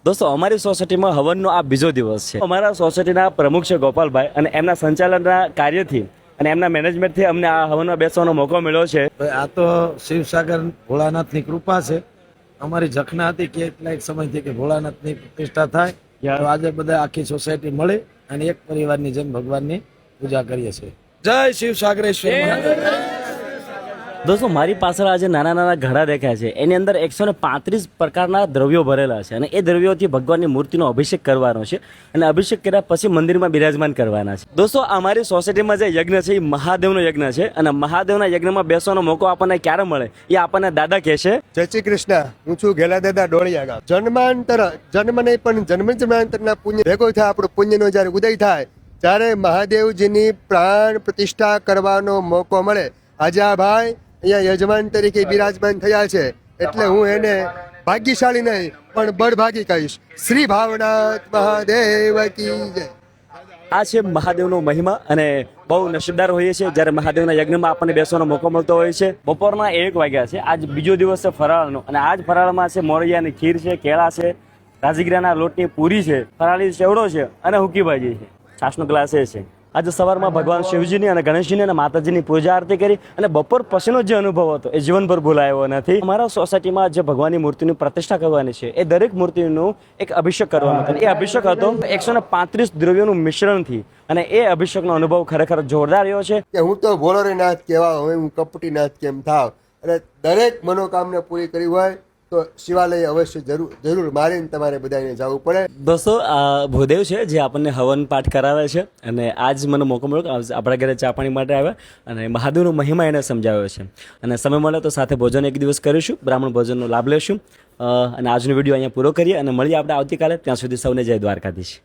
દોસ્તો અમારી સોસાયટીમાં હવનનો આ બીજો દિવસ છે. અમારા સોસાયટીના પ્રમુખ છે ગોપાલભાઈ અને એમના સંચાલનના કાર્યથી અને એમના મેનેજમેન્ટથી અમને આ હવનમાં બેસવાનો મોકો મળ્યો છે. આ તો શિવસાગર ભોળાનાથની કૃપા છે. અમારી ઝખના હતી કે કેટલાક સમયથી કે ભોળાનાથની પ્રતિષ્ઠા થાય તો આજે બધા આખી સોસાયટી મળે અને એક પરિવારની જેમ ભગવાનની પૂજા કરીએ છીએ. જય શિવસાગરેશ્વર મહાદેવ. દોસ્તો મારી પાછળ આજે નાના નાના ઘડા દેખાય છે. એની અંદર 135 પ્રકારના દ્રવ્યો ભરેલા છે અને એ દ્રવ્યોથી ભગવાનની મૂર્તિનો અભિષેક કરવાનો છે અને અભિષેક કર્યા પછી મંદિરમાં બિરાજમાન કરવાના છે. દોસ્તો અમારી સોસાયટીમાં જે યજ્ઞ છે એ મહાદેવનો યજ્ઞ છે અને મહાદેવના યજ્ઞમાં બેસવાનો મોકો આપણને ક્યારે મળે એ આપણને દાદા કહેશે. જય શ્રી કૃષ્ણ. હું છું ઘેલા દાદા ડોળિયા ગામ. જન્મ નહીં પણ જન્માંતરના પુણ્ય ભેગો થાય. આપણો પુણ્યનો જ્યારે ઉદય થાય ત્યારે મહાદેવજીની પ્રાણ પ્રતિષ્ઠા કરવાનો મોકો મળે. આજે આ ભાઈ અહીંયા યજમાન તરીકે બિરાજમાન થયા છે એટલે હું એને ભાગ્યશાળી નહીં પણ બળભાગી કહીશ. શ્રી ભાવનાથ મહાદેવ કી જય. આ છે મહાદેવનો મહિમા અને બહુ નસીબદાર હોઈએ છીએ જ્યારે મહાદેવના યજ્ઞમાં આપણને બેસવાનો મોકો મળતો હોય છે. બપોરના 1 વાગ્યા છે. આજ બીજો દિવસ છે ફરાળનો અને આજ ફરાળમાં છે મોરૈયાની ખીર છે, કેળા છે, રાજગીરાના લોટની પૂરી છે, ફરાળી સેવડો છે અને હુકી ભાજી છે, છાશનો ગ્લાસ એ છે. આજે સવારમાં ભગવાન શિવજીની અને ગણેશજીની અને માતાજીની પૂજા આરતી કરી અને બપોર પછીનો જે અનુભવ હતો એ જીવનભર ભૂલાયો નથી. અમારા સોસાયટીમાં જે ભગવાનની મૂર્તિની પ્રતિષ્ઠા કરવાની છે એ દરેક મૂર્તિનું એક અભિષેક કરવાનો હતો. એ અભિષેક હતો 135 દ્રવ્યોનું મિશ્રણથી અને એ અભિષેકનો અનુભવ ખરેખર જોરદાર રહ્યો છે. કે હું તો ભોળોનાથ કહેવા હવે હું કપટીનાથ કેમ થાવ અને દરેક મનોકામના પૂરી કરી હોય તો શિવાલય અવશ્ય જરૂર મારીને તમારે બધાને જવું પડે. દોસ્તો આ ભૂદેવ છે જે આપણને હવન પાઠ કરાવે છે અને આજ મને મોકો મળ્યો કે આપણા ઘરે ચા પાણી માટે આવ્યા અને મહાદેવનો મહિમા એને સમજાવ્યો છે અને સમય મળે તો સાથે ભોજન એક દિવસ કરીશું, બ્રાહ્મણ ભોજનનો લાભ લેશું અને આજનો વિડીયો અહીંયા પૂરો કરીએ અને મળીએ આપણે આવતીકાલે. ત્યાં સુધી સૌને જય દ્વારકાધીશ.